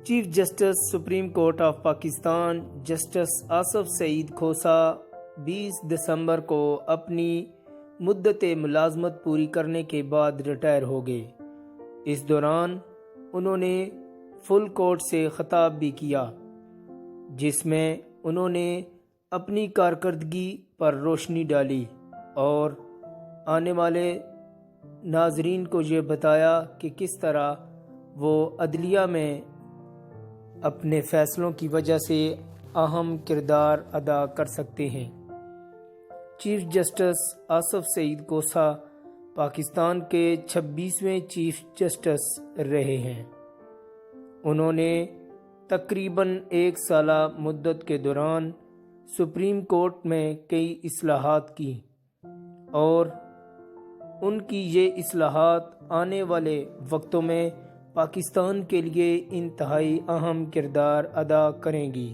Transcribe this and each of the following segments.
Chief justice supreme court of Pakistan justice Asif Saeed Khosa 20 دسمبر کو اپنی مدت ملازمت پوری کرنے کے بعد ریٹائر ہو گئے۔ اس دوران انہوں نے فل کورٹ سے خطاب بھی کیا، جس میں انہوں نے اپنی کارکردگی پر روشنی ڈالی اور آنے والے ناظرین کو یہ بتایا کہ کس طرح وہ عدلیہ میں اپنے فیصلوں کی وجہ سے اہم کردار ادا کر سکتے ہیں۔ چیف جسٹس آصف سعید کھوسا پاکستان کے 26ویں چیف جسٹس رہے ہیں۔ انہوں نے تقریباً 1 سالہ مدت کے دوران سپریم کورٹ میں کئی اصلاحات کی اور ان کی یہ اصلاحات آنے والے وقتوں میں پاکستان کے لیے انتہائی اہم کردار ادا کریں گی۔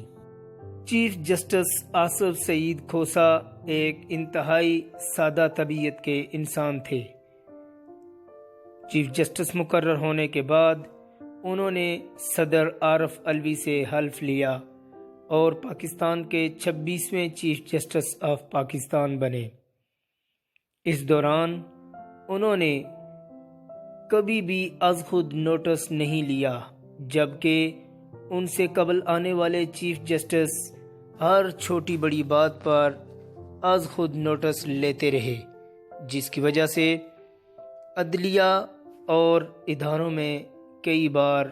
چیف جسٹس آصف سعید کھوسا ایک انتہائی سادہ طبیعت کے انسان تھے۔ چیف جسٹس مقرر ہونے کے بعد انہوں نے صدر عارف علوی سے حلف لیا اور پاکستان کے 26ویں چیف جسٹس آف پاکستان بنے۔ اس دوران انہوں نے کبھی بھی از خود نوٹس نہیں لیا، جبکہ ان سے قبل آنے والے چیف جسٹس ہر چھوٹی بڑی بات پر از خود نوٹس لیتے رہے، جس کی وجہ سے عدلیہ اور اداروں میں کئی بار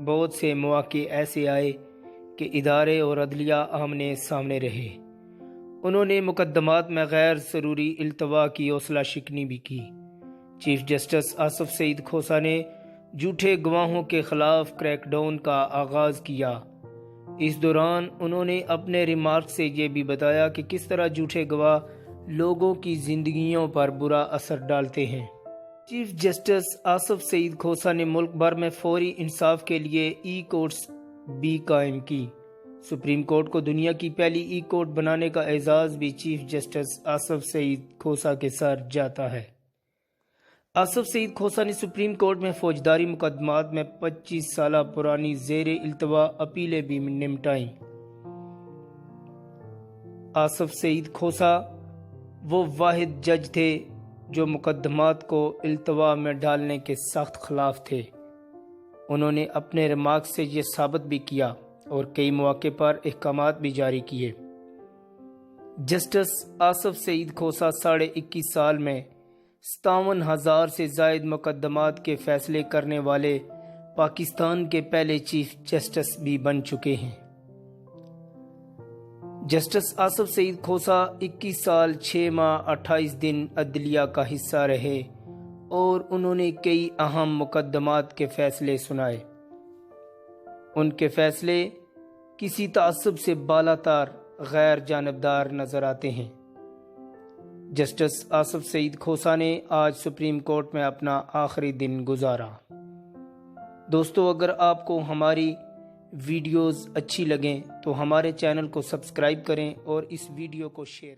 بہت سے مواقع ایسے آئے کہ ادارے اور عدلیہ آمنے سامنے رہے۔ انہوں نے مقدمات میں غیر ضروری التوا کی حوصلہ شکنی بھی کی۔ چیف جسٹس آصف سعید کھوسا نے جھوٹے گواہوں کے خلاف کریک ڈاؤن کا آغاز کیا۔ اس دوران انہوں نے اپنے ریمارک سے یہ بھی بتایا کہ کس طرح جھوٹے گواہ لوگوں کی زندگیوں پر برا اثر ڈالتے ہیں۔ چیف جسٹس آصف سعید کھوسا نے ملک بھر میں فوری انصاف کے لیے ای کورٹس بھی قائم کی۔ سپریم کورٹ کو دنیا کی پہلی ای کورٹ بنانے کا اعزاز بھی چیف جسٹس آصف سعید کھوسا کے سر جاتا ہے۔ آصف سعید کھوسا نے سپریم کورٹ میں فوجداری مقدمات میں 25 سالہ پرانی زیر التوا اپیلیں بھی نمٹائیں۔ آصف سعید کھوسا وہ واحد جج تھے جو مقدمات کو التوا میں ڈالنے کے سخت خلاف تھے۔ انہوں نے اپنے ریمارک سے یہ ثابت بھی کیا اور کئی مواقع پر احکامات بھی جاری کیے۔ جسٹس آصف سعید کھوسا 21.5 سال میں 57,000 سے زائد مقدمات کے فیصلے کرنے والے پاکستان کے پہلے چیف جسٹس بھی بن چکے ہیں۔ جسٹس آصف سعید کھوسا 21 سال 6 ماہ 28 دن عدلیہ کا حصہ رہے اور انہوں نے کئی اہم مقدمات کے فیصلے سنائے۔ ان کے فیصلے کسی تعصب سے بالاتر غیر جانبدار نظر آتے ہیں۔ جسٹس آصف سعید کھوسا نے آج سپریم کورٹ میں اپنا آخری دن گزارا۔ دوستو، اگر آپ کو ہماری ویڈیوز اچھی لگیں تو ہمارے چینل کو سبسکرائب کریں اور اس ویڈیو کو شیئر کریں۔